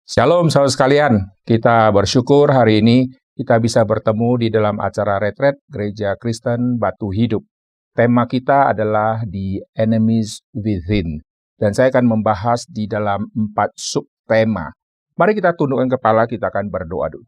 Shalom saudara sekalian, kita bersyukur hari ini kita bisa bertemu di dalam acara retret Gereja Kristen Batu Hidup. Tema kita adalah The Enemies Within. Dan saya akan membahas di dalam 4 subtema. Mari kita tundukkan kepala, kita akan berdoa dulu.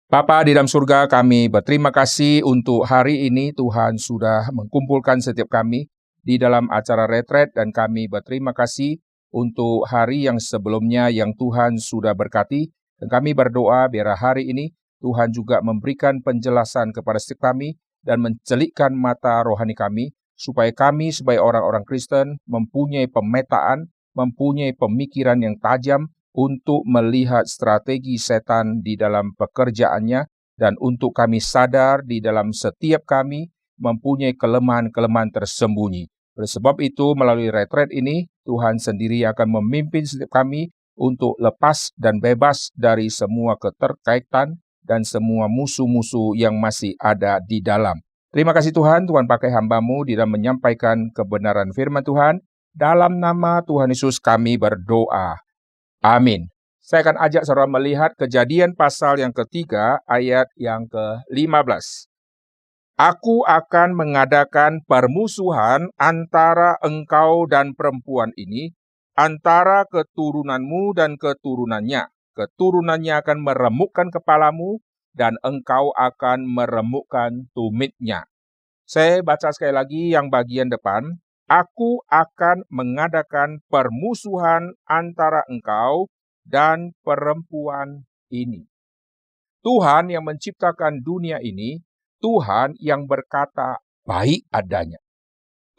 Bapa di dalam surga, kami berterima kasih untuk hari ini Tuhan sudah mengumpulkan setiap kami di dalam acara retret, dan kami berterima kasih untuk hari yang sebelumnya yang Tuhan sudah berkati. Dan kami berdoa biar hari ini Tuhan juga memberikan penjelasan kepada setiap kami dan mencelikkan mata rohani kami, supaya kami sebagai orang-orang Kristen mempunyai pemetaan, mempunyai pemikiran yang tajam untuk melihat strategi setan di dalam pekerjaannya, dan untuk kami sadar di dalam setiap kami mempunyai kelemahan-kelemahan tersembunyi. Oleh sebab itu, melalui retret ini, Tuhan sendiri akan memimpin setiap kami untuk lepas dan bebas dari semua keterkaitan dan semua musuh-musuh yang masih ada di dalam. Terima kasih Tuhan, Tuhan pakai hamba-Mu di dalam menyampaikan kebenaran firman Tuhan. Dalam nama Tuhan Yesus kami berdoa. Amin. Saya akan ajak saudara melihat Kejadian pasal yang ketiga, ayat yang ke-15. Aku akan mengadakan permusuhan antara engkau dan perempuan ini, antara keturunanmu dan keturunannya. Keturunannya akan meremukkan kepalamu, dan engkau akan meremukkan tumitnya. Saya baca sekali lagi yang bagian depan. Aku akan mengadakan permusuhan antara engkau dan perempuan ini. Tuhan yang menciptakan dunia ini, Tuhan yang berkata baik adanya.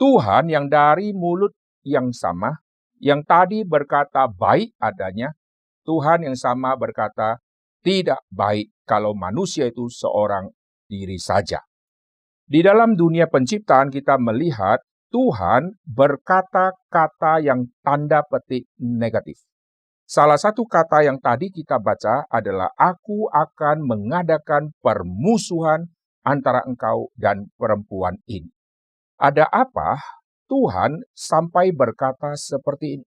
Tuhan yang dari mulut yang sama, yang tadi berkata baik adanya, Tuhan yang sama berkata tidak baik kalau manusia itu seorang diri saja. Di dalam dunia penciptaan kita melihat Tuhan berkata-kata yang tanda petik negatif. Salah satu kata yang tadi kita baca adalah aku akan mengadakan permusuhan antara engkau dan perempuan ini. Ada apa Tuhan sampai berkata seperti ini?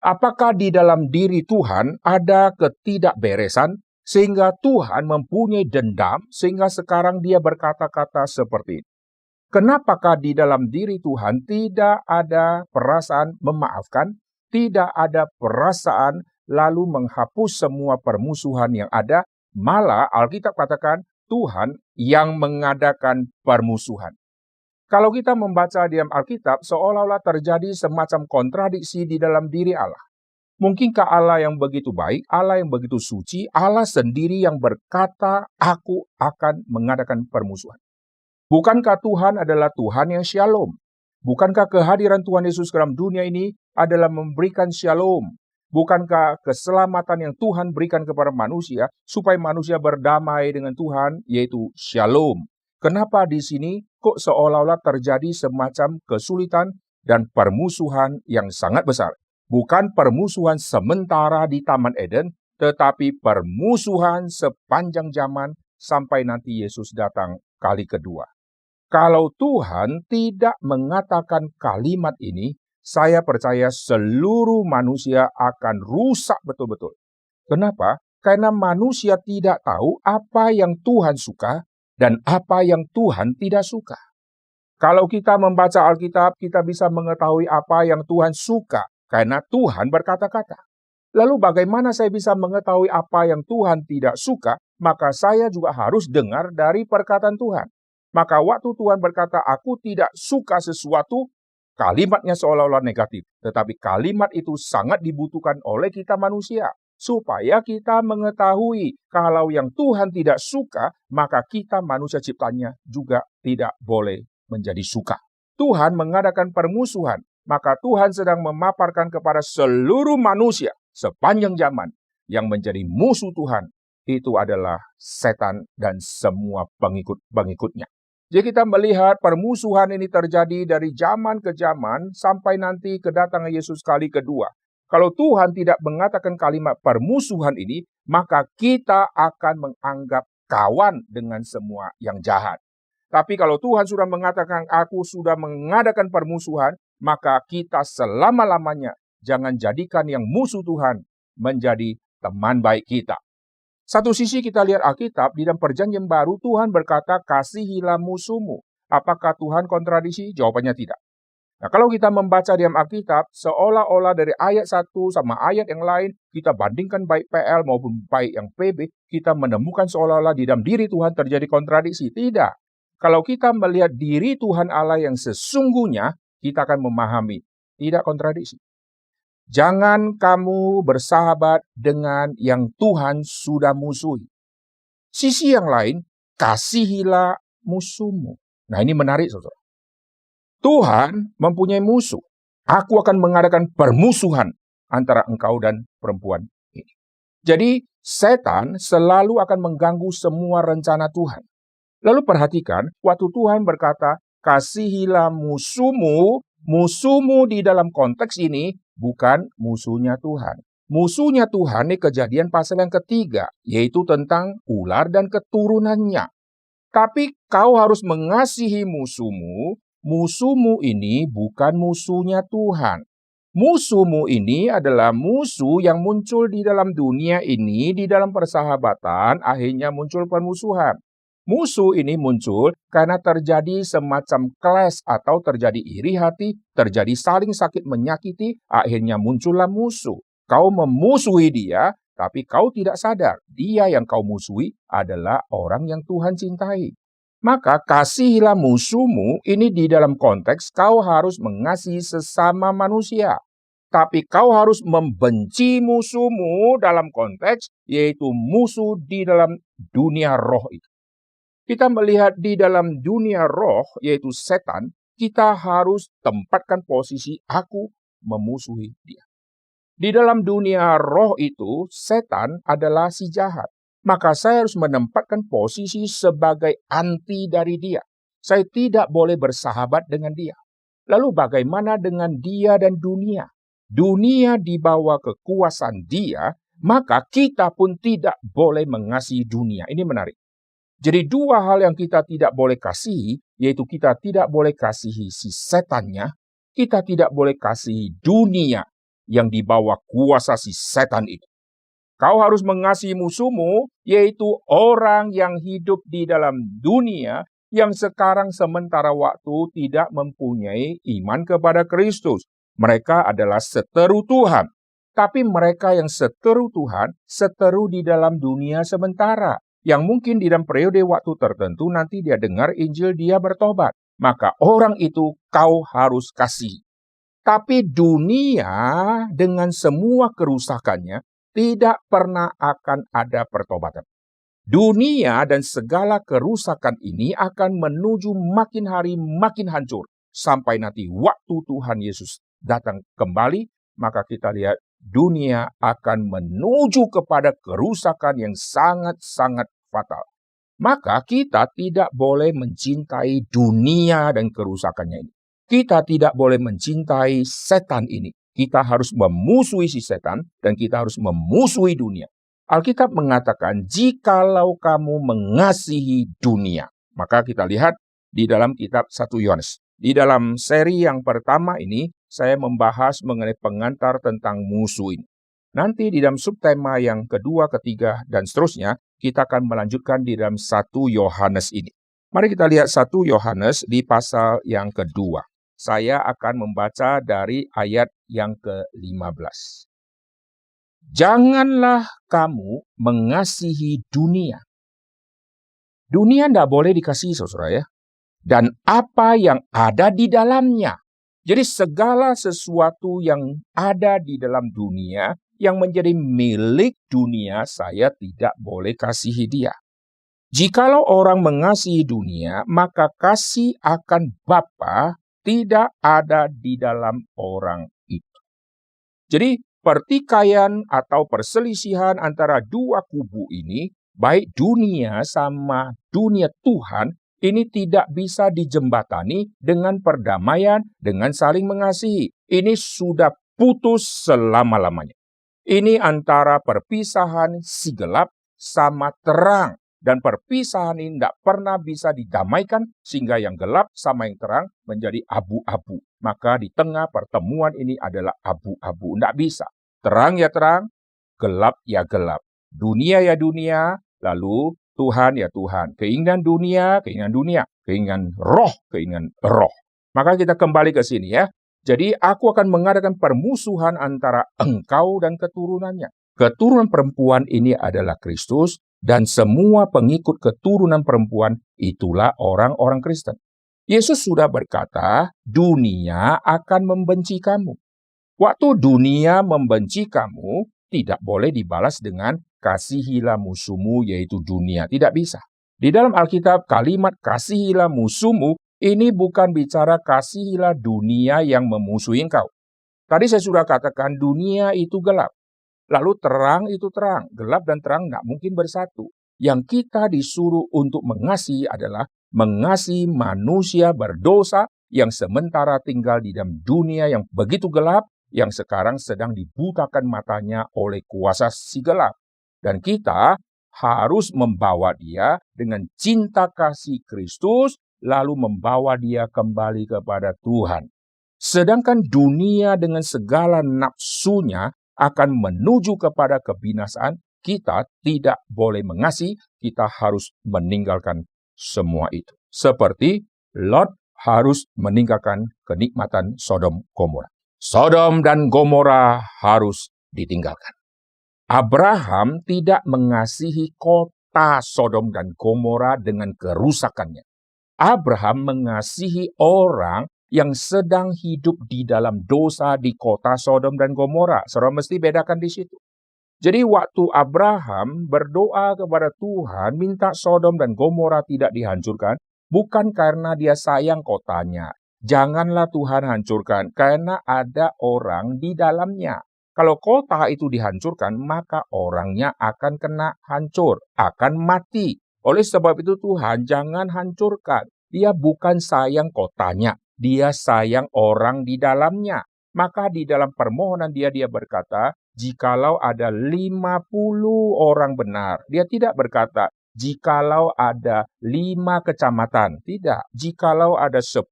Apakah di dalam diri Tuhan ada ketidakberesan sehingga Tuhan mempunyai dendam sehingga sekarang dia berkata-kata seperti ini? Kenapakah di dalam diri Tuhan tidak ada perasaan memaafkan, tidak ada perasaan lalu menghapus semua permusuhan yang ada? Malah Alkitab katakan Tuhan yang mengadakan permusuhan. Kalau kita membaca di dalam Alkitab, seolah-olah terjadi semacam kontradiksi di dalam diri Allah. Mungkinkah Allah yang begitu baik, Allah yang begitu suci, Allah sendiri yang berkata, aku akan mengadakan permusuhan? Bukankah Tuhan adalah Tuhan yang shalom? Bukankah kehadiran Tuhan Yesus dalam dunia ini adalah memberikan shalom? Bukankah keselamatan yang Tuhan berikan kepada manusia supaya manusia berdamai dengan Tuhan, yaitu shalom? Kenapa di sini kok seolah-olah terjadi semacam kesulitan dan permusuhan yang sangat besar? Bukan permusuhan sementara di Taman Eden, tetapi permusuhan sepanjang zaman sampai nanti Yesus datang kali kedua. Kalau Tuhan tidak mengatakan kalimat ini, saya percaya seluruh manusia akan rusak betul-betul. Kenapa? Karena manusia tidak tahu apa yang Tuhan suka dan apa yang Tuhan tidak suka. Kalau kita membaca Alkitab, kita bisa mengetahui apa yang Tuhan suka karena Tuhan berkata-kata. Lalu bagaimana saya bisa mengetahui apa yang Tuhan tidak suka? Maka saya juga harus dengar dari perkataan Tuhan. Maka waktu Tuhan berkata, aku tidak suka sesuatu, kalimatnya seolah-olah negatif. Tetapi kalimat itu sangat dibutuhkan oleh kita manusia. Supaya kita mengetahui kalau yang Tuhan tidak suka, maka kita manusia ciptanya juga tidak boleh menjadi suka. Tuhan mengadakan permusuhan, maka Tuhan sedang memaparkan kepada seluruh manusia sepanjang zaman yang menjadi musuh Tuhan. Itu adalah setan dan semua pengikut-pengikutnya. Jadi kita melihat permusuhan ini terjadi dari zaman ke zaman sampai nanti kedatangan Yesus kali kedua. Kalau Tuhan tidak mengatakan kalimat permusuhan ini, maka kita akan menganggap kawan dengan semua yang jahat. Tapi kalau Tuhan sudah mengatakan aku sudah mengadakan permusuhan, maka kita selama-lamanya jangan jadikan yang musuh Tuhan menjadi teman baik kita. Satu sisi kita lihat Alkitab, di dalam perjanjian baru Tuhan berkata, kasihilah musuhmu. Apakah Tuhan kontradiksi? Jawabannya tidak. Nah, kalau kita membaca di dalam Alkitab, seolah-olah dari ayat 1 sama ayat yang lain, kita bandingkan baik PL maupun baik yang PB, kita menemukan seolah-olah di dalam diri Tuhan terjadi kontradiksi. Tidak. Kalau kita melihat diri Tuhan Allah yang sesungguhnya, kita akan memahami, tidak kontradiksi. Jangan kamu bersahabat dengan yang Tuhan sudah musuhi. Sisi yang lain, kasihilah musuhmu. Nah, ini menarik, saudara. Tuhan mempunyai musuh. Aku akan mengadakan permusuhan antara engkau dan perempuan ini. Jadi, setan selalu akan mengganggu semua rencana Tuhan. Lalu perhatikan, waktu Tuhan berkata, kasihilah musuhmu, musuhmu di dalam konteks ini bukan musuhnya Tuhan. Musuhnya Tuhan ini Kejadian pasal yang ketiga, yaitu tentang ular dan keturunannya. Tapi kau harus mengasihi musuhmu, musuhmu ini bukan musuhnya Tuhan. Musuhmu ini adalah musuh yang muncul di dalam dunia ini, di dalam persahabatan, akhirnya muncul permusuhan. Musuh ini muncul karena terjadi semacam clash atau terjadi iri hati, terjadi saling sakit menyakiti, akhirnya muncullah musuh. Kau memusuhi dia, tapi kau tidak sadar, dia yang kau musuhi adalah orang yang Tuhan cintai. Maka kasihilah musuhmu, ini di dalam konteks kau harus mengasihi sesama manusia. Tapi kau harus membenci musuhmu dalam konteks, yaitu musuh di dalam dunia roh itu. Kita melihat di dalam dunia roh, yaitu setan, kita harus tempatkan posisi aku memusuhi dia. Di dalam dunia roh itu, setan adalah si jahat. Maka saya harus menempatkan posisi sebagai anti dari dia. Saya tidak boleh bersahabat dengan dia. Lalu bagaimana dengan dia dan dunia? Dunia di bawah kekuasaan dia, maka kita pun tidak boleh mengasihi dunia. Ini menarik. Jadi dua hal yang kita tidak boleh kasihi, yaitu kita tidak boleh kasihi si setannya, kita tidak boleh kasihi dunia yang di bawah kuasa si setan itu. Kau harus mengasihi musuhmu, yaitu orang yang hidup di dalam dunia yang sekarang sementara waktu tidak mempunyai iman kepada Kristus. Mereka adalah seteru Tuhan. Tapi mereka yang seteru Tuhan, seteru di dalam dunia sementara. Yang mungkin di dalam periode waktu tertentu nanti dia dengar Injil, dia bertobat. Maka orang itu kau harus kasih. Tapi dunia dengan semua kerusakannya tidak pernah akan ada pertobatan. Dunia dan segala kerusakan ini akan menuju makin hari makin hancur. Sampai nanti waktu Tuhan Yesus datang kembali, maka kita lihat dunia akan menuju kepada kerusakan yang sangat-sangat fatal. Maka kita tidak boleh mencintai dunia dan kerusakannya ini. Kita tidak boleh mencintai setan ini. Kita harus memusuhi si setan dan kita harus memusuhi dunia. Alkitab mengatakan, jikalau kamu mengasihi dunia. Maka kita lihat di dalam kitab 1 Yohanes. Di dalam seri yang pertama ini, saya membahas mengenai pengantar tentang musuh ini. Nanti di dalam subtema yang kedua, ketiga, dan seterusnya, kita akan melanjutkan di dalam 1 Yohanes ini. Mari kita lihat 1 Yohanes di pasal yang kedua. Saya akan membaca dari ayat yang ke-15. Janganlah kamu mengasihi dunia. Dunia tidak boleh dikasihi, saudara ya. Dan apa yang ada di dalamnya. Jadi segala sesuatu yang ada di dalam dunia, yang menjadi milik dunia, saya tidak boleh kasihi dia. Jikalau orang mengasihi dunia, maka kasih akan Bapa tidak ada di dalam orang itu. Jadi pertikaian atau perselisihan antara dua kubu ini, baik dunia sama dunia Tuhan, ini tidak bisa dijembatani dengan perdamaian, dengan saling mengasihi. Ini sudah putus selama-lamanya. Ini antara perpisahan si gelap sama terang. Dan perpisahan ini tidak pernah bisa didamaikan sehingga yang gelap sama yang terang menjadi abu-abu. Maka di tengah pertemuan ini adalah abu-abu. Tidak bisa. Terang ya terang, gelap ya gelap. Dunia ya dunia, lalu Tuhan ya Tuhan. Keinginan dunia, keinginan roh. Maka kita kembali ke sini ya. Jadi aku akan mengadakan permusuhan antara engkau dan keturunannya. Keturunan perempuan ini adalah Kristus, dan semua pengikut keturunan perempuan itulah orang-orang Kristen. Yesus sudah berkata, dunia akan membenci kamu. Waktu dunia membenci kamu, tidak boleh dibalas dengan kasihilah musuhmu, yaitu dunia. Tidak bisa. Di dalam Alkitab, kalimat kasihilah musuhmu ini bukan bicara kasihilah dunia yang memusuhi engkau. Tadi saya sudah katakan dunia itu gelap. Lalu terang itu terang. Gelap dan terang tidak mungkin bersatu. Yang kita disuruh untuk mengasihi adalah mengasihi manusia berdosa yang sementara tinggal di dalam dunia yang begitu gelap, yang sekarang sedang dibutakan matanya oleh kuasa si gelap. Dan kita harus membawa dia dengan cinta kasih Kristus, lalu membawa dia kembali kepada Tuhan. Sedangkan dunia dengan segala nafsunya akan menuju kepada kebinasaan, kita tidak boleh mengasihi, kita harus meninggalkan semua itu. Seperti Lot harus meninggalkan kenikmatan Sodom Gomora. Sodom dan Gomora harus ditinggalkan. Abraham tidak mengasihi kota Sodom dan Gomora dengan kerusakannya. Abraham mengasihi orang yang sedang hidup di dalam dosa di kota Sodom dan Gomora. Saudara mesti bedakan di situ. Jadi waktu Abraham berdoa kepada Tuhan, minta Sodom dan Gomora tidak dihancurkan, bukan karena dia sayang kotanya. Janganlah Tuhan hancurkan, karena ada orang di dalamnya. Kalau kota itu dihancurkan, maka orangnya akan kena hancur, akan mati. Oleh sebab itu Tuhan jangan hancurkan. Dia bukan sayang kotanya, dia sayang orang di dalamnya. Maka di dalam permohonan dia berkata, jikalau ada 50 orang benar. Dia tidak berkata, jikalau ada 5 kecamatan. Tidak. Jikalau ada 10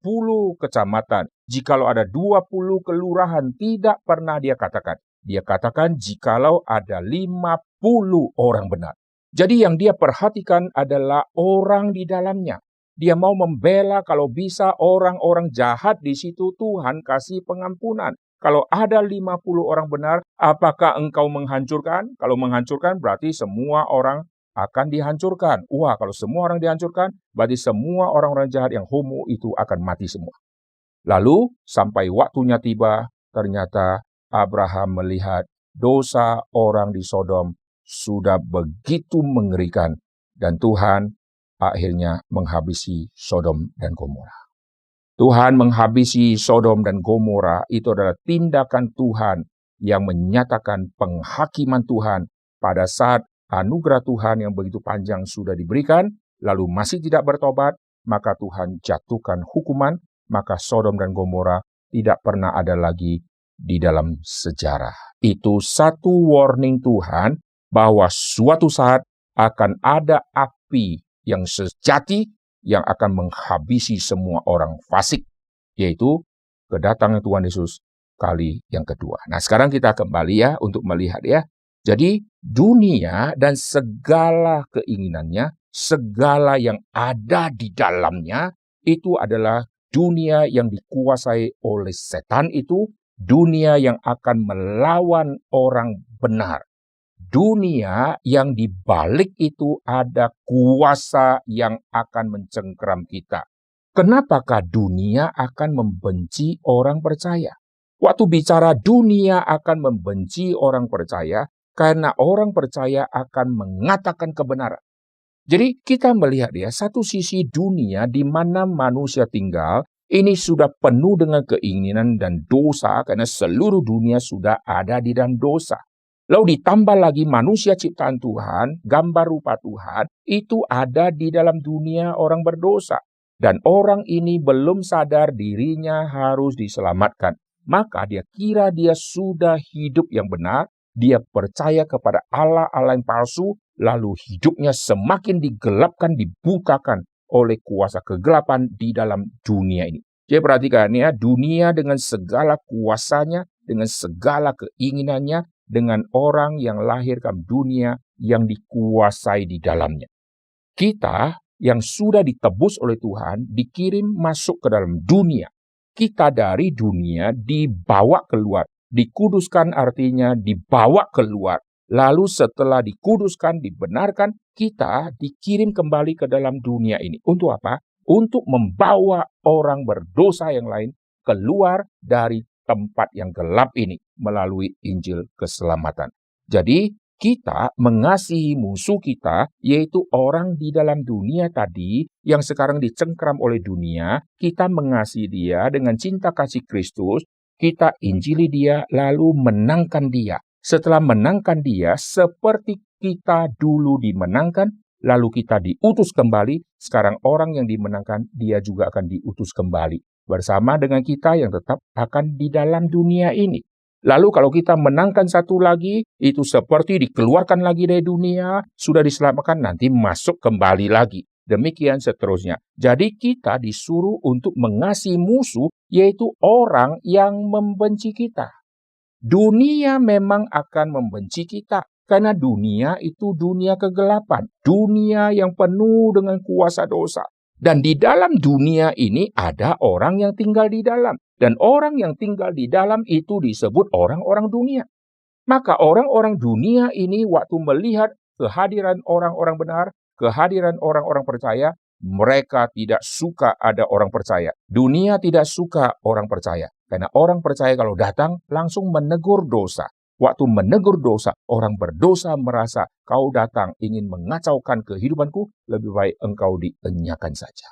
kecamatan. Jikalau ada 20 kelurahan. Tidak pernah dia katakan. Dia katakan, jikalau ada 50 orang benar. Jadi yang dia perhatikan adalah orang di dalamnya. Dia mau membela kalau bisa orang-orang jahat di situ, Tuhan kasih pengampunan. Kalau ada 50 orang benar, apakah engkau menghancurkan? Kalau menghancurkan berarti semua orang akan dihancurkan. Wah, kalau semua orang dihancurkan, berarti semua orang-orang jahat yang homo itu akan mati semua. Lalu sampai waktunya tiba, ternyata Abraham melihat dosa orang di Sodom sudah begitu mengerikan. Dan Tuhan akhirnya menghabisi Sodom dan Gomora. Tuhan menghabisi Sodom dan Gomora itu adalah tindakan Tuhan yang menyatakan penghakiman Tuhan pada saat anugerah Tuhan yang begitu panjang sudah diberikan, lalu masih tidak bertobat, maka Tuhan jatuhkan hukuman, maka Sodom dan Gomora tidak pernah ada lagi di dalam sejarah. Itu satu warning Tuhan bahwa suatu saat akan ada api yang sejati yang akan menghabisi semua orang fasik, yaitu kedatangan Tuhan Yesus kali yang kedua. Nah, sekarang kita kembali ya untuk melihat ya. Jadi dunia dan segala keinginannya, segala yang ada di dalamnya itu adalah dunia yang dikuasai oleh setan, itu dunia yang akan melawan orang benar. Dunia yang dibalik itu ada kuasa yang akan mencengkeram kita. Kenapakah dunia akan membenci orang percaya? Waktu bicara dunia akan membenci orang percaya, karena orang percaya akan mengatakan kebenaran. Jadi kita melihat ya, satu sisi dunia di mana manusia tinggal, ini sudah penuh dengan keinginan dan dosa, karena seluruh dunia sudah ada di dalam dosa. Lalu ditambah lagi manusia ciptaan Tuhan, gambar rupa Tuhan, itu ada di dalam dunia orang berdosa. Dan orang ini belum sadar dirinya harus diselamatkan. Maka dia kira dia sudah hidup yang benar, dia percaya kepada Allah-Allah yang palsu, lalu hidupnya semakin digelapkan, dibutakan oleh kuasa kegelapan di dalam dunia ini. Jadi perhatikan ya, dunia dengan segala kuasanya, dengan segala keinginannya, dengan orang yang lahir dalam dunia yang dikuasai di dalamnya. Kita yang sudah ditebus oleh Tuhan dikirim masuk ke dalam dunia. Kita dari dunia dibawa keluar. Dikuduskan artinya dibawa keluar. Lalu setelah dikuduskan, dibenarkan, kita dikirim kembali ke dalam dunia ini. Untuk apa? Untuk membawa orang berdosa yang lain keluar dari tempat yang gelap ini melalui Injil keselamatan. Jadi, kita mengasihi musuh kita, yaitu orang di dalam dunia tadi yang sekarang dicengkram oleh dunia. Kita mengasihi dia dengan cinta kasih Kristus, kita injili dia lalu menangkan dia. Setelah menangkan dia, seperti kita dulu dimenangkan, lalu kita diutus kembali, sekarang orang yang dimenangkan, dia juga akan diutus kembali. Bersama dengan kita yang tetap akan di dalam dunia ini. Lalu kalau kita menangkan satu lagi, itu seperti dikeluarkan lagi dari dunia, sudah diselamatkan, nanti masuk kembali lagi. Demikian seterusnya. Jadi kita disuruh untuk mengasihi musuh, yaitu orang yang membenci kita. Dunia memang akan membenci kita, karena dunia itu dunia kegelapan. Dunia yang penuh dengan kuasa dosa. Dan di dalam dunia ini ada orang yang tinggal di dalam. Dan orang yang tinggal di dalam itu disebut orang-orang dunia. Maka orang-orang dunia ini waktu melihat kehadiran orang-orang benar, kehadiran orang-orang percaya, mereka tidak suka ada orang percaya. Dunia tidak suka orang percaya. Karena orang percaya kalau datang langsung menegur dosa. Waktu menegur dosa, orang berdosa merasa kau datang ingin mengacaukan kehidupanku, lebih baik engkau dienyakan saja.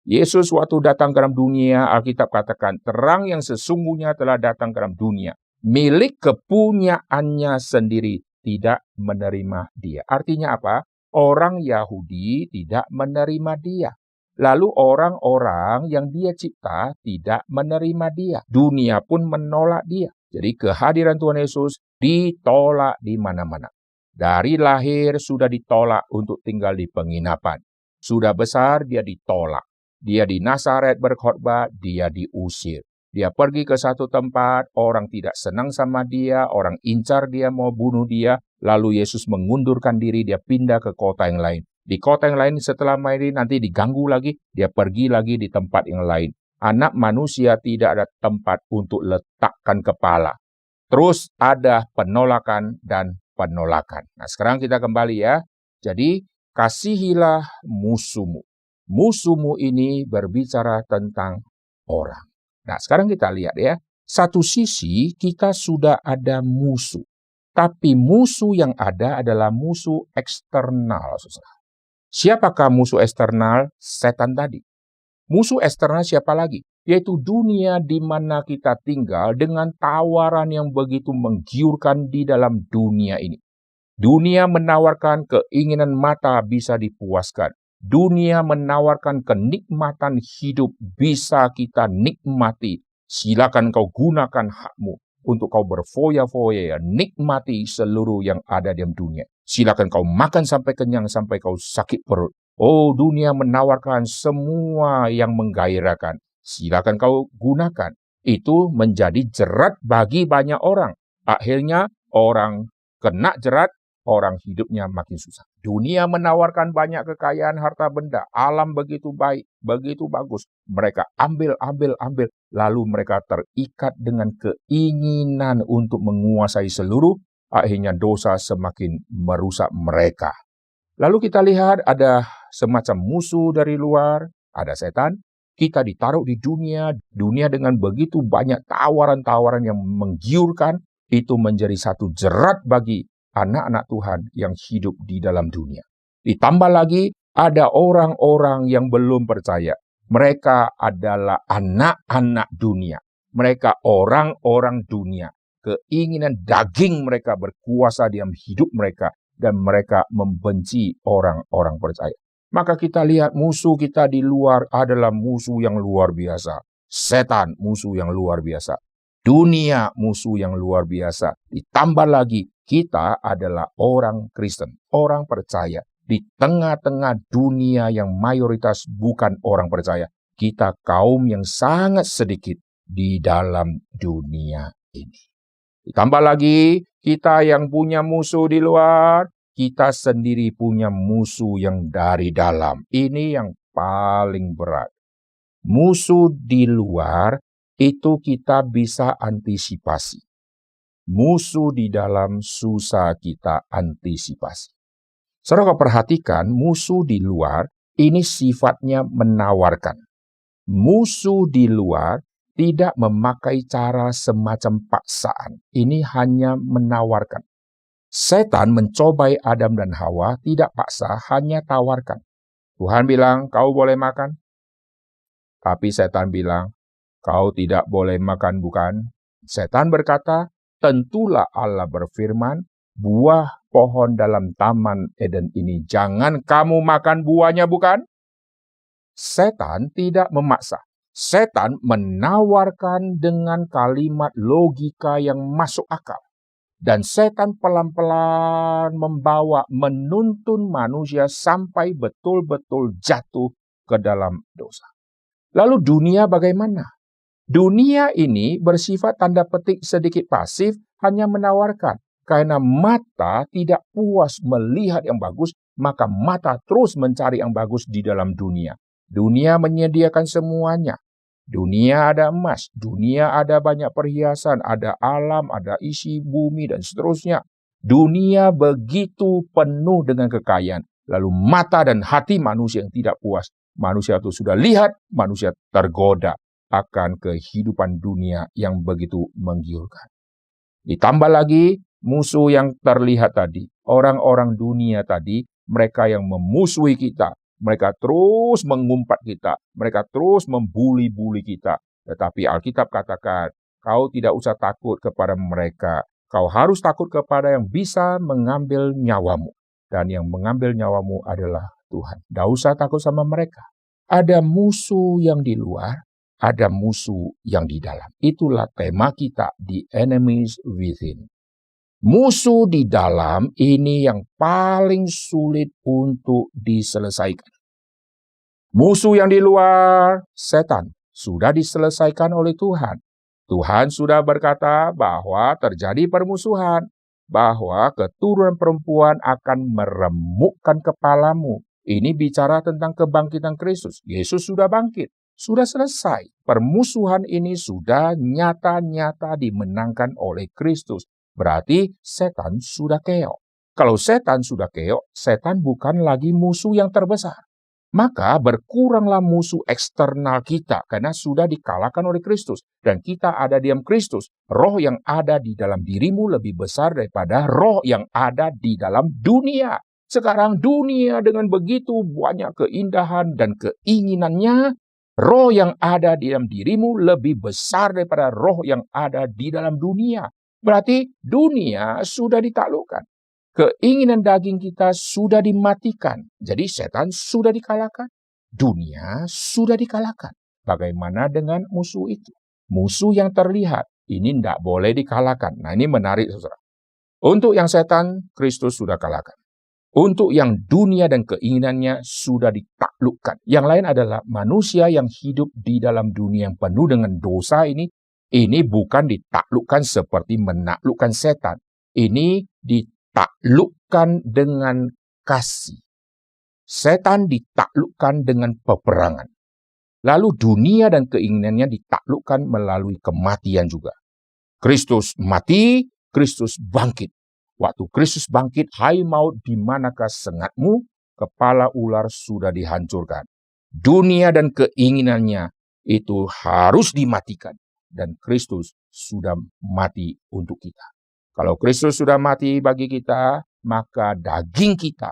Yesus waktu datang ke dalam dunia, Alkitab katakan, terang yang sesungguhnya telah datang ke dalam dunia. Milik kepunyaannya sendiri tidak menerima dia. Artinya apa? Orang Yahudi tidak menerima dia. Lalu orang-orang yang dia cipta tidak menerima dia. Dunia pun menolak dia. Jadi kehadiran Tuhan Yesus ditolak di mana-mana. Dari lahir sudah ditolak untuk tinggal di penginapan. Sudah besar dia ditolak. Dia di Nazaret berkhotbah, dia diusir. Dia pergi ke satu tempat, orang tidak senang sama dia, orang incar dia, mau bunuh dia. Lalu Yesus mengundurkan diri, dia pindah ke kota yang lain. Di kota yang lain setelah main nanti diganggu lagi, dia pergi lagi di tempat yang lain. Anak manusia tidak ada tempat untuk letakkan kepala. Terus ada penolakan dan penolakan. Nah sekarang kita kembali ya. Jadi kasihilah musuhmu. Musuhmu ini berbicara tentang orang. Nah, sekarang kita lihat ya. Satu sisi kita sudah ada musuh. Tapi musuh yang ada adalah musuh eksternal. Siapakah musuh eksternal? Setan tadi. Musuh eksternal siapa lagi? Yaitu dunia di mana kita tinggal dengan tawaran yang begitu menggiurkan di dalam dunia ini. Dunia menawarkan keinginan mata bisa dipuaskan. Dunia menawarkan kenikmatan hidup bisa kita nikmati. Silakan kau gunakan hakmu untuk kau berfoya-foya, nikmati seluruh yang ada di dunia. Silakan kau makan sampai kenyang, sampai kau sakit perut. Oh, dunia menawarkan semua yang menggairahkan. Silakan kau gunakan. Itu menjadi jerat bagi banyak orang. Akhirnya orang kena jerat, orang hidupnya makin susah. Dunia menawarkan banyak kekayaan harta benda. Alam begitu baik, begitu bagus. Mereka ambil. Lalu mereka terikat dengan keinginan untuk menguasai seluruh. Akhirnya dosa semakin merusak mereka. Lalu kita lihat ada semacam musuh dari luar. Ada setan. Kita ditaruh di dunia. Dunia dengan begitu banyak tawaran-tawaran yang menggiurkan. Itu menjadi satu jerat bagi anak-anak Tuhan yang hidup di dalam dunia. Ditambah lagi ada orang-orang yang belum percaya. Mereka adalah anak-anak dunia. Mereka orang-orang dunia. Keinginan daging mereka berkuasa dalam hidup mereka. Dan mereka membenci orang-orang percaya. Maka kita lihat musuh kita di luar adalah musuh yang luar biasa. Setan musuh yang luar biasa. Dunia musuh yang luar biasa. Ditambah lagi kita adalah orang Kristen, orang percaya. Di tengah-tengah dunia yang mayoritas bukan orang percaya. Kita kaum yang sangat sedikit di dalam dunia ini. Ditambah lagi Kita yang punya musuh di luar, kita sendiri punya musuh yang dari dalam. Ini yang paling berat. Musuh di luar itu kita bisa antisipasi. Musuh di dalam susah kita antisipasi. Saudara perhatikan, musuh di luar ini sifatnya menawarkan. Musuh di luar tidak memakai cara semacam paksaan. Ini hanya menawarkan. Setan mencobai Adam dan Hawa, tidak paksa, hanya tawarkan. Tuhan bilang, kau boleh makan. Tapi setan bilang, kau tidak boleh makan, bukan? Setan berkata, tentulah Allah berfirman, buah pohon dalam taman Eden ini jangan kamu makan buahnya, bukan? Setan tidak memaksa. Setan menawarkan dengan kalimat logika yang masuk akal. Dan setan pelan-pelan menuntun manusia sampai betul-betul jatuh ke dalam dosa. Lalu dunia bagaimana? Dunia ini bersifat tanda petik sedikit pasif, hanya menawarkan. Karena mata tidak puas melihat yang bagus, maka mata terus mencari yang bagus di dalam dunia. Dunia menyediakan semuanya. Dunia ada emas, dunia ada banyak perhiasan, ada alam, ada isi bumi, dan seterusnya. Dunia begitu penuh dengan kekayaan. Lalu mata dan hati manusia yang tidak puas. Manusia itu sudah lihat, manusia tergoda akan kehidupan dunia yang begitu menggiurkan. Ditambah lagi musuh yang terlihat tadi. Orang-orang dunia tadi, mereka yang memusuhi kita. Mereka terus mengumpat kita. Mereka terus membuli-buli kita. Tetapi Alkitab katakan, kau tidak usah takut kepada mereka. Kau harus takut kepada yang bisa mengambil nyawamu. Dan yang mengambil nyawamu adalah Tuhan. Tidak usah takut sama mereka. Ada musuh yang di luar, ada musuh yang di dalam. Itulah tema kita di Enemies Within. Musuh di dalam ini yang paling sulit untuk diselesaikan. Musuh yang di luar, setan, sudah diselesaikan oleh Tuhan. Tuhan sudah berkata bahwa terjadi permusuhan, bahwa keturunan perempuan akan meremukkan kepalamu. Ini bicara tentang kebangkitan Kristus. Yesus sudah bangkit, sudah selesai. Permusuhan ini sudah nyata-nyata dimenangkan oleh Kristus. Berarti setan sudah keok. Kalau setan sudah keok, setan bukan lagi musuh yang terbesar. Maka berkuranglah musuh eksternal kita karena sudah dikalahkan oleh Kristus. Dan kita ada di dalam Kristus. Roh yang ada di dalam dirimu lebih besar daripada roh yang ada di dalam dunia. Sekarang dunia dengan begitu banyak keindahan dan keinginannya, roh yang ada di dalam dirimu lebih besar daripada roh yang ada di dalam dunia. Berarti dunia sudah ditaklukkan. Keinginan daging kita sudah dimatikan. Jadi setan sudah dikalahkan. Dunia sudah dikalahkan. Bagaimana dengan musuh itu? Musuh yang terlihat. Ini tidak boleh dikalahkan. Nah ini menarik saudara. Untuk yang setan, Kristus sudah kalahkan. Untuk yang dunia dan keinginannya sudah ditaklukkan. Yang lain adalah manusia yang hidup di dalam dunia yang penuh dengan dosa ini. Ini bukan ditaklukkan seperti menaklukkan setan. Ini ditaklukkan dengan kasih. Setan ditaklukkan dengan peperangan. Lalu dunia dan keinginannya ditaklukkan melalui kematian juga. Kristus mati, Kristus bangkit. Waktu Kristus bangkit, hai maut, di manakah sengatmu? Kepala ular sudah dihancurkan. Dunia dan keinginannya itu harus dimatikan. Dan Kristus sudah mati untuk kita. Kalau Kristus sudah mati bagi kita, maka daging kita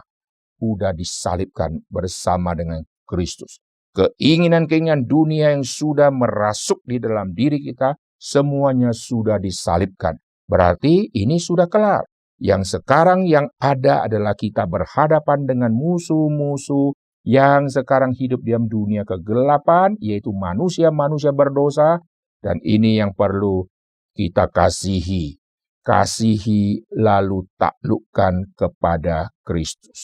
sudah disalibkan bersama dengan Kristus. Keinginan-keinginan dunia yang sudah merasuk di dalam diri kita, semuanya sudah disalibkan. Berarti ini sudah kelar. Yang sekarang yang ada adalah kita berhadapan dengan musuh-musuh yang sekarang hidup di dalam dunia kegelapan, yaitu manusia-manusia berdosa. Dan ini yang perlu kita kasihi. Kasihi lalu taklukkan kepada Kristus.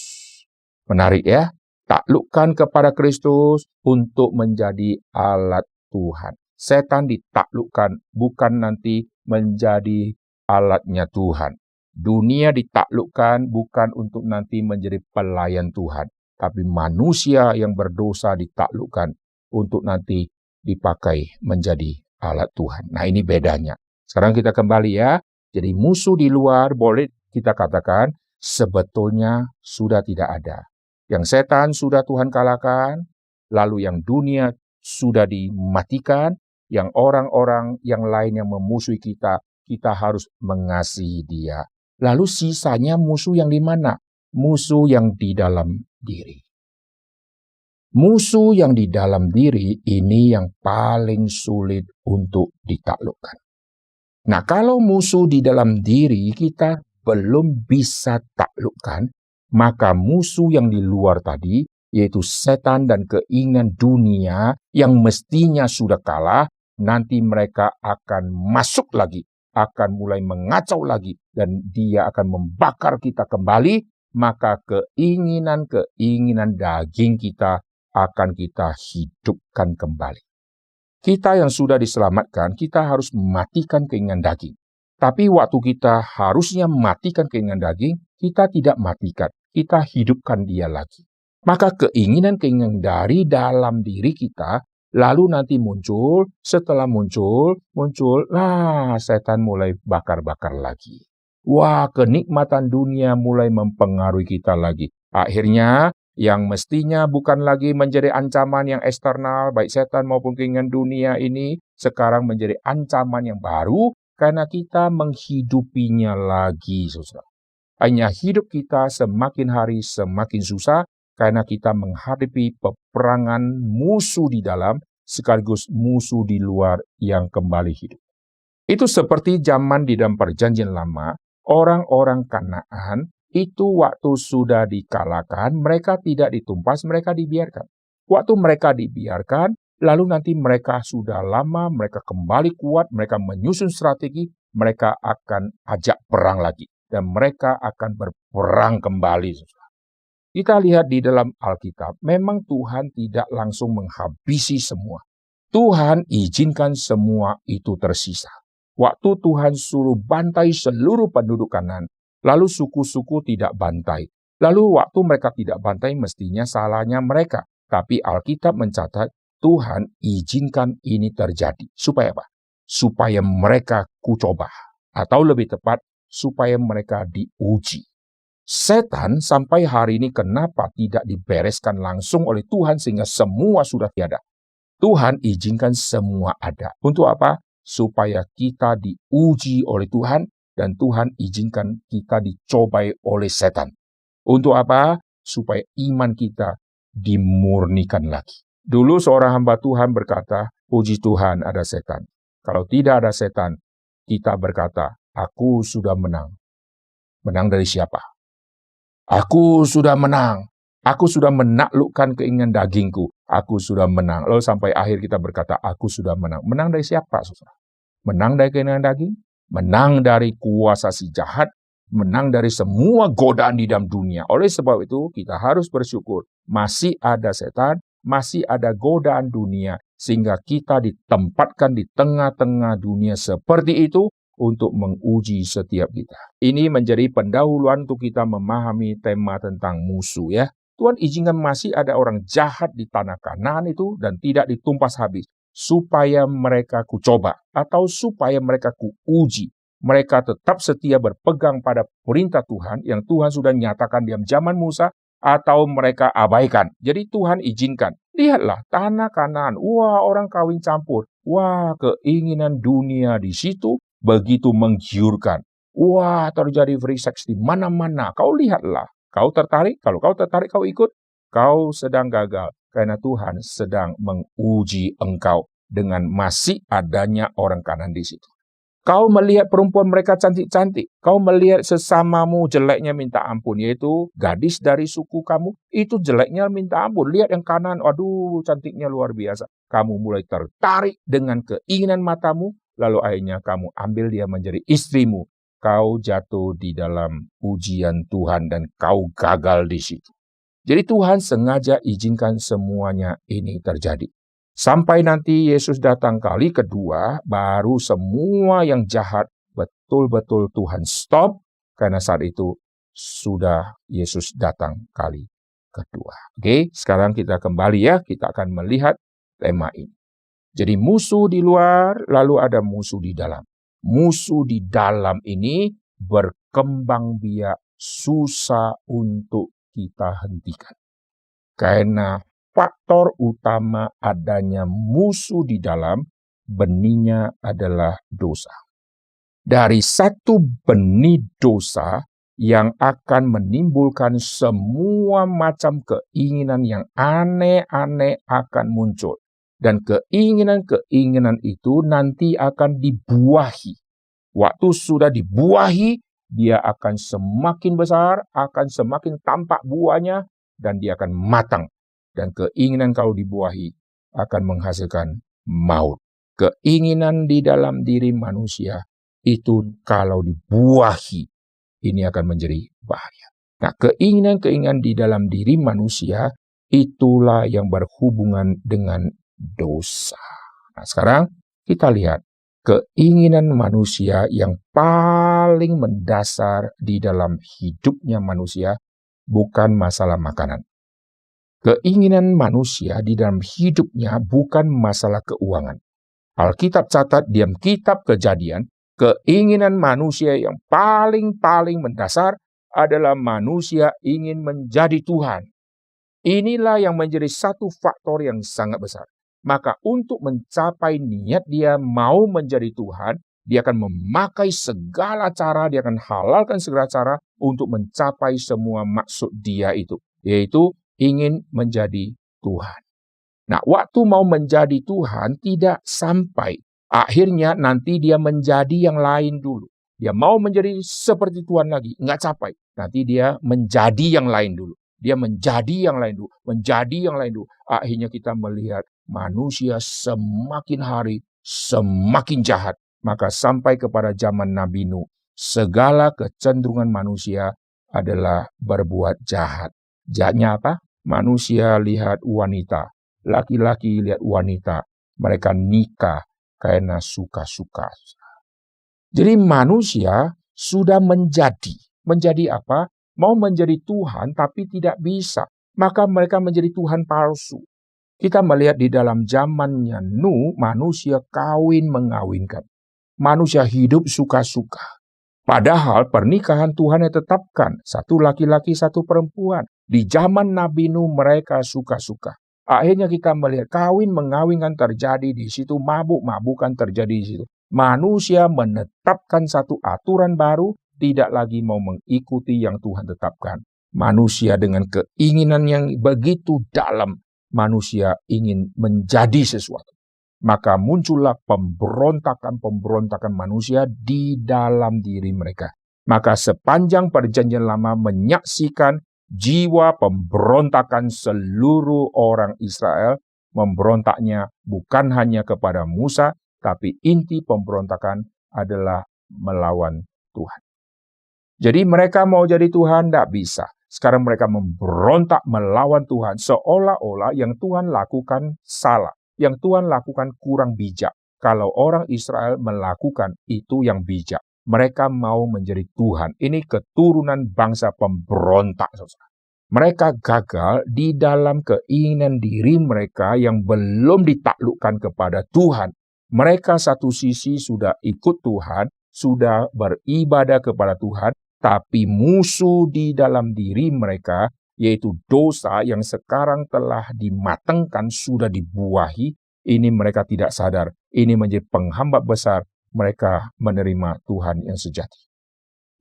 Menarik ya? Taklukkan kepada Kristus untuk menjadi alat Tuhan. Setan ditaklukkan bukan nanti menjadi alatnya Tuhan. Dunia ditaklukkan bukan untuk nanti menjadi pelayan Tuhan, tapi manusia yang berdosa ditaklukkan untuk nanti dipakai menjadi alat Tuhan. Nah, ini bedanya. Sekarang kita kembali ya. Jadi musuh di luar boleh kita katakan sebetulnya sudah tidak ada. Yang setan sudah Tuhan kalahkan, lalu yang dunia sudah dimatikan, yang orang-orang yang lain yang memusuhi kita, kita harus mengasihi dia. Lalu sisanya musuh yang di mana? Musuh yang di dalam diri. Musuh yang di dalam diri ini yang paling sulit untuk ditaklukkan. Nah, kalau musuh di dalam diri kita belum bisa taklukkan, maka musuh yang di luar tadi, yaitu setan dan keinginan dunia yang mestinya sudah kalah, nanti mereka akan masuk lagi, akan mulai mengacau lagi, dan dia akan membakar kita kembali, maka keinginan-keinginan daging kita akan kita hidupkan kembali. Kita yang sudah diselamatkan, kita harus mematikan keinginan daging. Tapi waktu kita harusnya matikan keinginan daging, kita tidak matikan, kita hidupkan dia lagi. Maka keinginan-keinginan dari dalam diri kita, lalu nanti muncul, setelah muncul, setan mulai bakar-bakar lagi. Wah, kenikmatan dunia mulai mempengaruhi kita lagi. Akhirnya, yang mestinya bukan lagi menjadi ancaman yang eksternal, baik setan maupun keinginan dunia ini, sekarang menjadi ancaman yang baru, karena kita menghidupinya lagi, saudara. Hanya hidup kita semakin hari semakin susah, karena kita menghadapi peperangan musuh di dalam, sekaligus musuh di luar yang kembali hidup. Itu seperti zaman di dalam perjanjian lama, orang-orang Kanaan, itu waktu sudah dikalahkan, mereka tidak ditumpas, mereka dibiarkan. Waktu mereka dibiarkan, lalu nanti mereka sudah lama, mereka kembali kuat, mereka menyusun strategi, mereka akan ajak perang lagi. Dan mereka akan berperang kembali. Kita lihat di dalam Alkitab, memang Tuhan tidak langsung menghabisi semua. Tuhan izinkan semua itu tersisa. Waktu Tuhan suruh bantai seluruh penduduk Kanaan, lalu suku-suku tidak bantai. Lalu waktu mereka tidak bantai, mestinya salahnya mereka. Tapi Alkitab mencatat, Tuhan izinkan ini terjadi. Supaya apa? Supaya mereka kucoba. Atau lebih tepat, supaya mereka diuji. Setan sampai hari ini kenapa tidak dibereskan langsung oleh Tuhan sehingga semua sudah tiada? Tuhan izinkan semua ada. Untuk apa? Supaya kita diuji oleh Tuhan, dan Tuhan izinkan kita dicobai oleh setan. Untuk apa? Supaya iman kita dimurnikan lagi. Dulu seorang hamba Tuhan berkata, puji Tuhan ada setan. Kalau tidak ada setan, kita berkata, aku sudah menang. Menang dari siapa? Aku sudah menang. Aku sudah menaklukkan keinginan dagingku. Aku sudah menang. Lalu sampai akhir kita berkata, aku sudah menang. Menang dari siapa, saudara? Menang dari keinginan daging? Menang dari kuasa si jahat? Menang dari semua godaan di dalam dunia. Oleh sebab itu, kita harus bersyukur. Masih ada setan, masih ada godaan dunia. Sehingga kita ditempatkan di tengah-tengah dunia seperti itu, untuk menguji setiap kita. Ini menjadi pendahuluan untuk kita memahami tema tentang musuh ya. Tuhan izinkan masih ada orang jahat di tanah Kanaan itu dan tidak ditumpas habis. Supaya mereka kucoba atau supaya mereka kuuji. Mereka tetap setia berpegang pada perintah Tuhan yang Tuhan sudah nyatakan di zaman Musa, atau mereka abaikan. Jadi Tuhan izinkan. Lihatlah tanah Kanaan. Wah, orang kawin campur. Wah, keinginan dunia di situ begitu menggiurkan. Wah, terjadi free sex di mana-mana. Kau lihatlah. Kau tertarik? Kalau kau tertarik, kau ikut. Kau sedang gagal. Karena Tuhan sedang menguji engkau dengan masih adanya orang Kanaan di situ. Kau melihat perempuan mereka cantik-cantik. Kau melihat sesamamu jeleknya minta ampun. Yaitu gadis dari suku kamu. Itu jeleknya minta ampun. Lihat yang kanan. Aduh, cantiknya luar biasa. Kamu mulai tertarik dengan keinginan matamu. Lalu akhirnya kamu ambil dia menjadi istrimu. Kau jatuh di dalam ujian Tuhan dan kau gagal di situ. Jadi Tuhan sengaja izinkan semuanya ini terjadi. Sampai nanti Yesus datang kali kedua, baru semua yang jahat betul-betul Tuhan stop. karena saat itu sudah Yesus datang kali kedua. Oke, sekarang kita kembali ya, kita akan melihat tema ini. Jadi musuh di luar, lalu ada musuh di dalam. Musuh di dalam ini berkembang biak, susah untuk kita hentikan. Karena faktor utama adanya musuh di dalam, benihnya adalah dosa. Dari satu benih dosa yang akan menimbulkan semua macam keinginan yang aneh-aneh akan muncul. Dan keinginan-keinginan itu nanti akan dibuahi. Waktu sudah dibuahi, dia akan semakin besar, akan semakin tampak buahnya, dan dia akan matang. Dan keinginan kalau dibuahi akan menghasilkan maut. Keinginan di dalam diri manusia itu kalau dibuahi, ini akan menjadi bahaya. Nah, keinginan-keinginan di dalam diri manusia, itulah yang berhubungan dengan dosa. Nah, sekarang kita lihat keinginan manusia yang paling mendasar di dalam hidupnya manusia bukan masalah makanan. Keinginan manusia di dalam hidupnya bukan masalah keuangan. Alkitab catat di dalam kitab Kejadian, keinginan manusia yang paling mendasar adalah manusia ingin menjadi Tuhan. Inilah yang menjadi satu faktor yang sangat besar. Maka untuk mencapai niat dia mau menjadi Tuhan, dia akan memakai segala cara, dia akan halalkan segala cara untuk mencapai semua maksud dia itu. Yaitu ingin menjadi Tuhan. Nah, waktu mau menjadi Tuhan tidak sampai. Akhirnya nanti dia menjadi yang lain dulu. Dia mau menjadi seperti Tuhan lagi, nggak capai. Nanti dia menjadi yang lain dulu. Dia menjadi yang lain dulu, menjadi yang lain dulu. Akhirnya kita melihat manusia semakin hari semakin jahat. Maka sampai kepada zaman Nabi Nuh, segala kecenderungan manusia adalah berbuat jahat. Jahatnya apa? Manusia lihat wanita, laki-laki lihat wanita, mereka nikah karena suka-suka. Jadi manusia sudah menjadi apa? Mau menjadi Tuhan tapi tidak bisa. Maka mereka menjadi Tuhan palsu. Kita melihat di dalam zamannya Nuh, manusia kawin mengawinkan. Manusia hidup suka-suka. Padahal pernikahan Tuhan yang tetapkan, satu laki-laki, satu perempuan. Di zaman Nabi Nuh mereka suka-suka. Akhirnya kita melihat kawin mengawinkan terjadi di situ, mabuk-mabukan terjadi di situ. Manusia menetapkan satu aturan baru, tidak lagi mau mengikuti yang Tuhan tetapkan. Manusia dengan keinginan yang begitu dalam, manusia ingin menjadi sesuatu. Maka muncullah pemberontakan manusia di dalam diri mereka. Maka sepanjang perjanjian lama menyaksikan jiwa pemberontakan seluruh orang Israel, memberontaknya bukan hanya kepada Musa, tapi inti pemberontakan adalah melawan Tuhan. Jadi mereka mau jadi Tuhan, tidak bisa. Sekarang mereka memberontak melawan Tuhan, seolah-olah yang Tuhan lakukan salah. Yang Tuhan lakukan kurang bijak. Kalau orang Israel melakukan itu yang bijak. Mereka mau menjadi Tuhan. Ini keturunan bangsa pemberontak. Mereka gagal di dalam keinginan diri mereka yang belum ditaklukkan kepada Tuhan. Mereka satu sisi sudah ikut Tuhan, sudah beribadah kepada Tuhan, tapi musuh di dalam diri mereka, yaitu dosa yang sekarang telah dimatangkan, sudah dibuahi, ini mereka tidak sadar. Ini menjadi penghambat besar mereka menerima Tuhan yang sejati.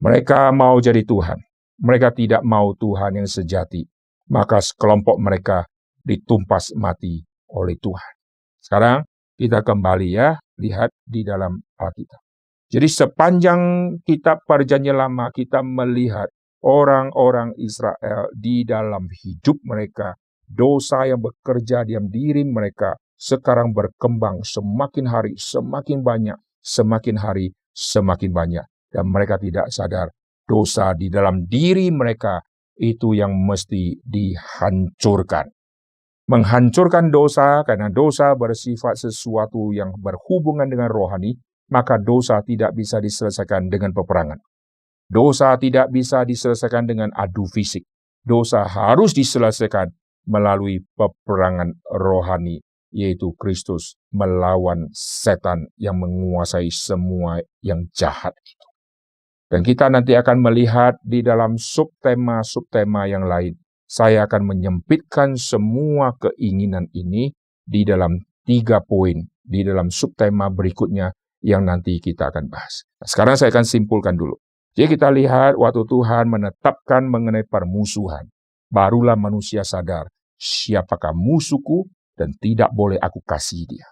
Mereka mau jadi Tuhan. Mereka tidak mau Tuhan yang sejati. Maka sekelompok mereka ditumpas mati oleh Tuhan. Sekarang kita kembali ya, lihat di dalam Alkitab. Jadi sepanjang kitab Perjanjian Lama kita melihat orang-orang Israel di dalam hidup mereka, dosa yang bekerja diam diri mereka sekarang berkembang semakin hari semakin banyak, semakin hari semakin banyak. Dan mereka tidak sadar dosa di dalam diri mereka itu yang mesti dihancurkan. Menghancurkan dosa, karena dosa bersifat sesuatu yang berhubungan dengan rohani, maka dosa tidak bisa diselesaikan dengan peperangan. Dosa tidak bisa diselesaikan dengan adu fisik. Dosa harus diselesaikan melalui peperangan rohani, yaitu Kristus melawan setan yang menguasai semua yang jahat itu. Dan kita nanti akan melihat di dalam subtema-subtema yang lain. Saya akan menyempitkan semua keinginan ini di dalam 3 poin, di dalam subtema berikutnya yang nanti kita akan bahas. Nah, sekarang saya akan simpulkan dulu. Jadi kita lihat waktu Tuhan menetapkan mengenai permusuhan, barulah manusia sadar, siapakah musuhku dan tidak boleh aku kasih dia.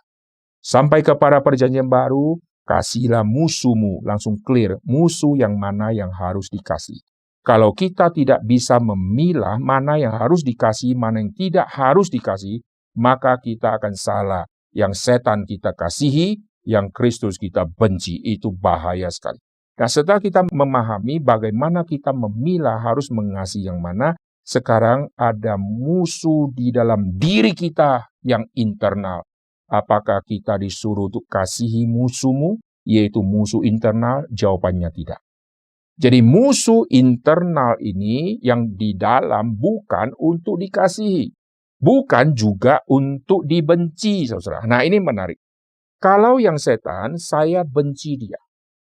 Sampai kepada perjanjian baru, kasihlah musuhmu, langsung clear, musuh yang mana yang harus dikasih. Kalau kita tidak bisa memilah mana yang harus dikasih, mana yang tidak harus dikasih, maka kita akan salah. Yang setan kita kasihi, yang Kristus kita benci, itu bahaya sekali. Nah, setelah kita memahami bagaimana kita memilah harus mengasihi yang mana, sekarang ada musuh di dalam diri kita yang internal. Apakah kita disuruh untuk kasihi musuhmu, yaitu musuh internal? Jawabannya tidak. Jadi musuh internal ini yang di dalam bukan untuk dikasihi, bukan juga untuk dibenci, saudara. Nah, ini menarik. Kalau yang setan, saya benci dia.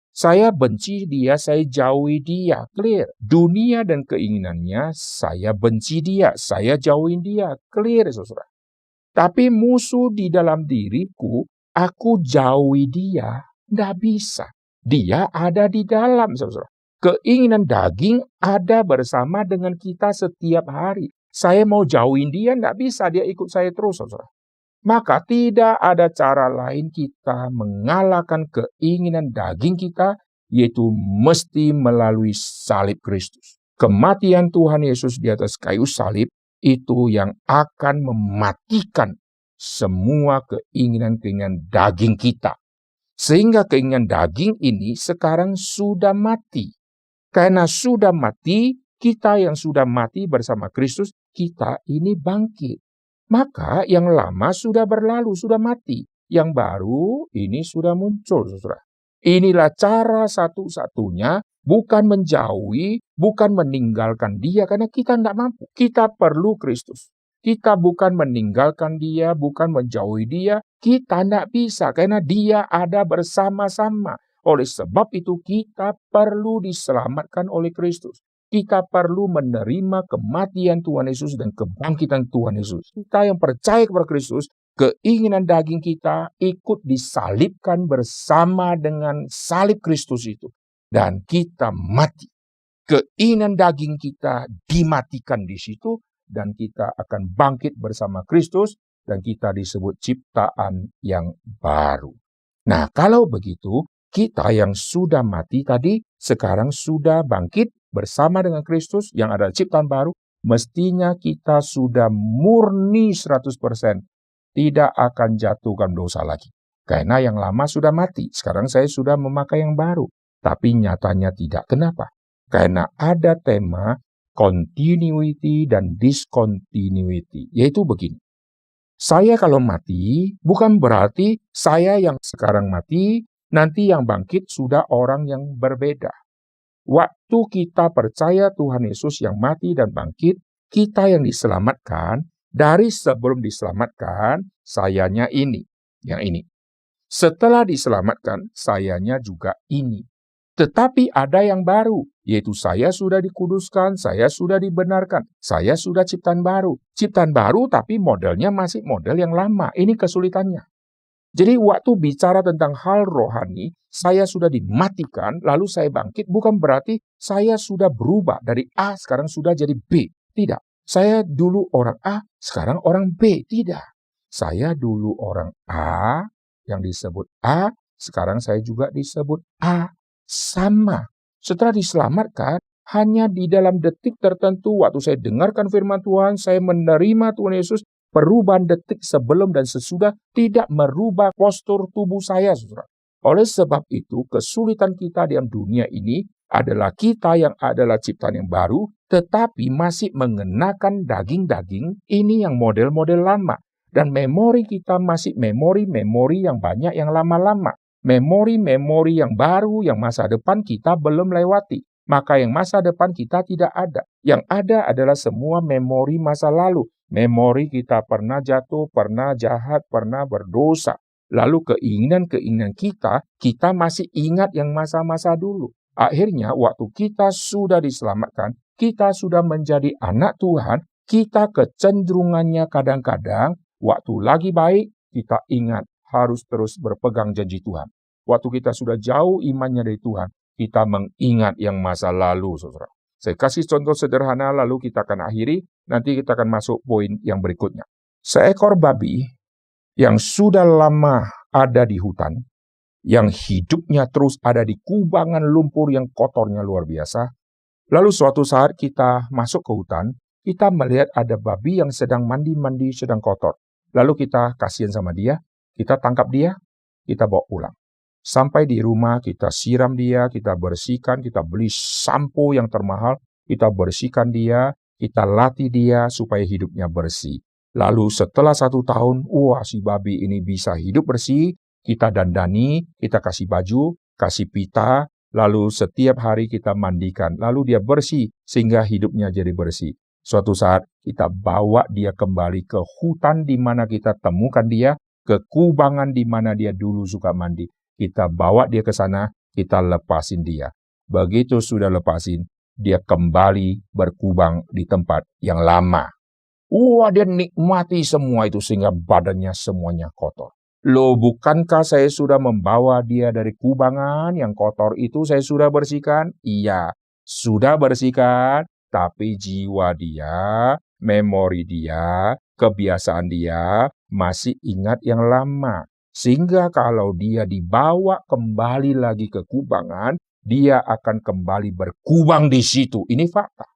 Saya benci dia, saya jauhi dia. Clear. Dunia dan keinginannya, saya benci dia, saya jauhin dia. Clear, saudara. Tapi musuh di dalam diriku, aku jauhi dia. Tidak bisa. Dia ada di dalam, saudara. Keinginan daging ada bersama dengan kita setiap hari. Saya mau jauhin dia, tidak bisa. Dia ikut saya terus, saudara. Maka tidak ada cara lain kita mengalahkan keinginan daging kita, yaitu mesti melalui salib Kristus. Kematian Tuhan Yesus di atas kayu salib itu yang akan mematikan semua keinginan-keinginan daging kita. Sehingga keinginan daging ini sekarang sudah mati. Karena sudah mati, kita yang sudah mati bersama Kristus, kita ini bangkit. Maka yang lama sudah berlalu, sudah mati. Yang baru ini sudah muncul, saudara. Inilah cara satu-satunya, bukan menjauhi, bukan meninggalkan dia, karena kita tidak mampu. Kita perlu Kristus. Kita bukan meninggalkan dia, bukan menjauhi dia. Kita tidak bisa, karena dia ada bersama-sama. Oleh sebab itu kita perlu diselamatkan oleh Kristus. Kita perlu menerima kematian Tuhan Yesus dan kebangkitan Tuhan Yesus. Kita yang percaya kepada Kristus, keinginan daging kita ikut disalibkan bersama dengan salib Kristus itu. Dan kita mati. Keinginan daging kita dimatikan di situ dan kita akan bangkit bersama Kristus dan kita disebut ciptaan yang baru. Nah, kalau begitu, kita yang sudah mati tadi sekarang sudah bangkit bersama dengan Kristus yang adalah ciptaan baru, mestinya kita sudah murni 100%. Tidak akan jatuhkan dosa lagi. Karena yang lama sudah mati. Sekarang saya sudah memakai yang baru. Tapi nyatanya tidak. Kenapa? Karena ada tema continuity dan discontinuity. Yaitu begini. Saya kalau mati, bukan berarti saya yang sekarang mati, nanti yang bangkit sudah orang yang berbeda. Waktu kita percaya Tuhan Yesus yang mati dan bangkit, kita yang diselamatkan, dari sebelum diselamatkan, sayanya ini, yang ini. Setelah diselamatkan, sayanya juga ini. Tetapi ada yang baru, yaitu saya sudah dikuduskan, saya sudah dibenarkan, saya sudah ciptaan baru. Ciptaan baru tapi modelnya masih model yang lama, ini kesulitannya. Jadi waktu bicara tentang hal rohani, saya sudah dimatikan, lalu saya bangkit, bukan berarti saya sudah berubah dari A, sekarang sudah jadi B. Tidak. Saya dulu orang A, sekarang orang B. Tidak. Saya dulu orang A, yang disebut A, sekarang saya juga disebut A. Sama. Setelah diselamatkan, hanya di dalam detik tertentu, waktu saya dengarkan firman Tuhan, saya menerima Tuhan Yesus, perubahan detik sebelum dan sesudah tidak merubah postur tubuh saya, saudara. Oleh sebab itu, kesulitan kita dalam dunia ini adalah kita yang adalah ciptaan yang baru, tetapi masih mengenakan daging-daging ini yang model-model lama. Dan memori kita masih memori-memori yang banyak yang lama-lama. Memori-memori yang baru, yang masa depan kita belum lewati. maka yang masa depan kita tidak ada. Yang ada adalah semua memori masa lalu. Memori kita pernah jatuh, pernah jahat, pernah berdosa. Lalu keinginan-keinginan kita masih ingat yang masa-masa dulu. Akhirnya waktu kita sudah diselamatkan, kita sudah menjadi anak Tuhan, kita kecenderungannya kadang-kadang waktu lagi baik, kita ingat harus terus berpegang janji Tuhan. Waktu kita sudah jauh imannya dari Tuhan, kita mengingat yang masa lalu, saudara. Saya kasih contoh sederhana, lalu kita akan akhiri, nanti kita akan masuk poin yang berikutnya. Seekor babi yang sudah lama ada di hutan, yang hidupnya terus ada di kubangan lumpur yang kotornya luar biasa, lalu suatu saat kita masuk ke hutan, kita melihat ada babi yang sedang mandi-mandi, sedang kotor. Lalu kita kasihan sama dia, kita tangkap dia, kita bawa pulang. Sampai di rumah kita siram dia, kita bersihkan, kita beli sampo yang termahal, kita bersihkan dia, kita latih dia supaya hidupnya bersih. Lalu setelah 1 tahun, wah si babi ini bisa hidup bersih, kita dandani, kita kasih baju, kasih pita, lalu setiap hari kita mandikan, lalu dia bersih sehingga hidupnya jadi bersih. Suatu saat kita bawa dia kembali ke hutan di mana kita temukan dia, ke kubangan di mana dia dulu suka mandi. Kita bawa dia ke sana, kita lepasin dia. Begitu sudah lepasin, dia kembali berkubang di tempat yang lama. Wah, dia nikmati semua itu sehingga badannya semuanya kotor. Loh, bukankah saya sudah membawa dia dari kubangan yang kotor itu saya sudah bersihkan? Iya, sudah bersihkan, tapi jiwa dia, memori dia, kebiasaan dia masih ingat yang lama. Sehingga kalau dia dibawa kembali lagi ke kubangan, dia akan kembali berkubang di situ. Ini fakta.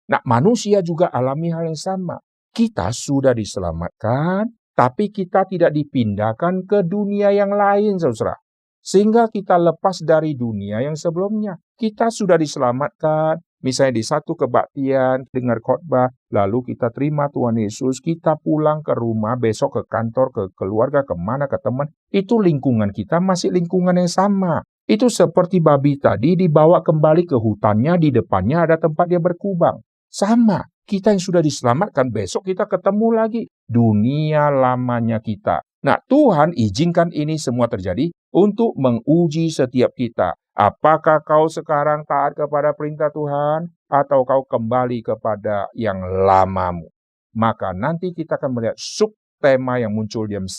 Nah, manusia juga alami hal yang sama. Kita sudah diselamatkan, tapi kita tidak dipindahkan ke dunia yang lain, saudara. Sehingga kita lepas dari dunia yang sebelumnya. Kita sudah diselamatkan, misalnya di satu kebaktian, dengar khotbah, lalu kita terima Tuhan Yesus, kita pulang ke rumah, besok ke kantor, ke keluarga, kemana, ke teman. Itu lingkungan kita masih lingkungan yang sama. Itu seperti babi tadi dibawa kembali ke hutannya, di depannya ada tempat dia berkubang. Sama. Kita yang sudah diselamatkan, besok kita ketemu lagi. Dunia lamanya kita. Nah, Tuhan izinkan ini semua terjadi untuk menguji setiap kita. Apakah kau sekarang taat kepada perintah Tuhan atau kau kembali kepada yang lamamu? Maka nanti kita akan melihat subtema yang muncul di 1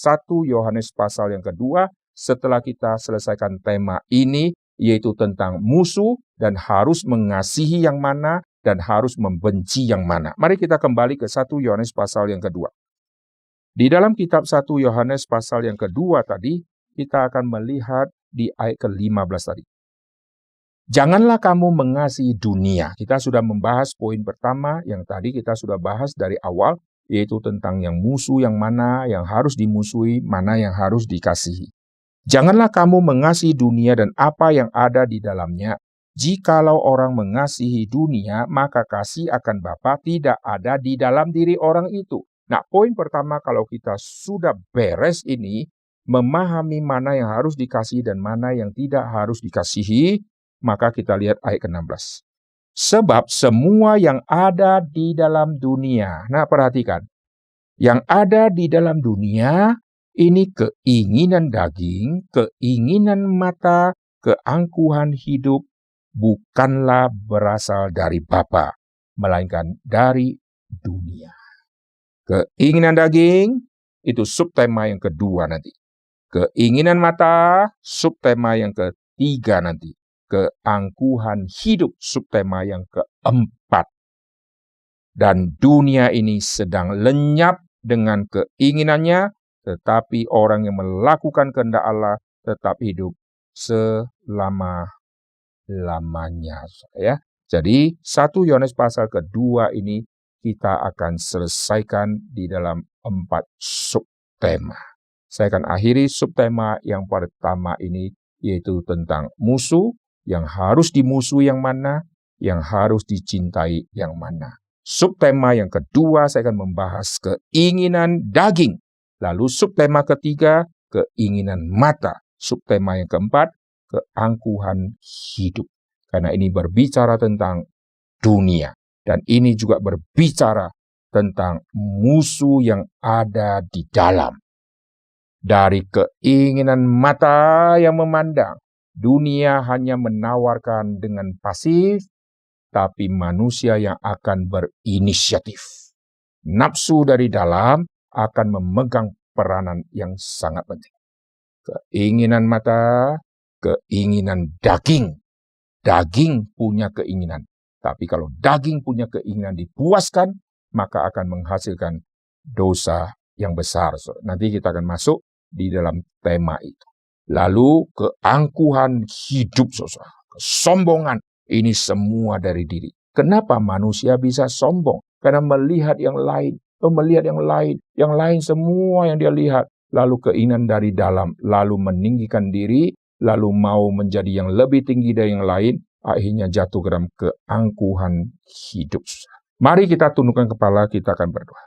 Yohanes pasal yang kedua setelah kita selesaikan tema ini, yaitu tentang musuh dan harus mengasihi yang mana dan harus membenci yang mana. Mari kita kembali ke 1 Yohanes pasal yang kedua. Di dalam kitab 1 Yohanes pasal yang kedua tadi, kita akan melihat di ayat ke-15 tadi. Janganlah kamu mengasihi dunia. Kita sudah membahas poin pertama yang tadi kita sudah bahas dari awal, yaitu tentang yang musuh yang mana, yang harus dimusuhi, mana yang harus dikasihi. Janganlah kamu mengasihi dunia dan apa yang ada di dalamnya. Jikalau orang mengasihi dunia, maka kasih akan Bapa tidak ada di dalam diri orang itu. Nah, poin pertama kalau kita sudah beres ini, memahami mana yang harus dikasihi dan mana yang tidak harus dikasihi, maka kita lihat ayat ke-16. Sebab semua yang ada di dalam dunia, nah perhatikan, yang ada di dalam dunia, ini keinginan daging, keinginan mata, keangkuhan hidup, bukanlah berasal dari Bapa, melainkan dari dunia. Keinginan daging, itu subtema yang kedua nanti. Keinginan mata, subtema yang ketiga nanti. Keangkuhan hidup, subtema yang keempat. Dan dunia ini sedang lenyap dengan keinginannya, tetapi orang yang melakukan kehendak Allah tetap hidup selama-lamanya. Ya. Jadi 1 Yohanes pasal kedua ini kita akan selesaikan di dalam 4 subtema. Saya akan akhiri subtema yang pertama ini, yaitu tentang musuh, yang harus dimusuhi yang mana, yang harus dicintai yang mana. Subtema yang kedua saya akan membahas keinginan daging. Lalu subtema ketiga, keinginan mata. Subtema yang keempat, keangkuhan hidup. Karena ini berbicara tentang dunia. Dan ini juga berbicara tentang musuh yang ada di dalam. Dari keinginan mata yang memandang, dunia hanya menawarkan dengan pasif, tapi manusia yang akan berinisiatif. Nafsu dari dalam akan memegang peranan yang sangat penting. Keinginan mata, keinginan daging. Daging punya keinginan. Tapi kalau daging punya keinginan dipuaskan, maka akan menghasilkan dosa yang besar. Nanti kita akan masuk di dalam tema itu. Lalu keangkuhan hidup, saudara. Kesombongan, ini semua dari diri. Kenapa manusia bisa sombong? Karena melihat yang lain, yang lain semua yang dia lihat. Lalu keinginan dari dalam, lalu meninggikan diri, lalu mau menjadi yang lebih tinggi dari yang lain, akhirnya jatuh ke dalam keangkuhan hidup. Mari kita tundukkan kepala, kita akan berdoa.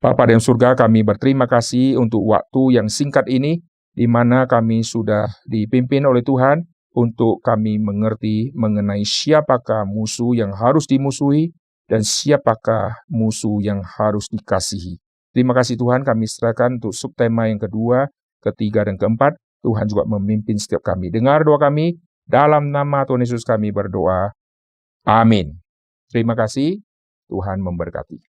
Bapa di surga, kami berterima kasih untuk waktu yang singkat ini, di mana kami sudah dipimpin oleh Tuhan, untuk kami mengerti mengenai siapakah musuh yang harus dimusuhi, dan siapakah musuh yang harus dikasihi. Terima kasih Tuhan, kami serahkan untuk subtema yang kedua, ketiga, dan keempat. Tuhan juga memimpin setiap kami. Dengar doa kami, dalam nama Tuhan Yesus kami berdoa. Amin. Terima kasih, Tuhan memberkati.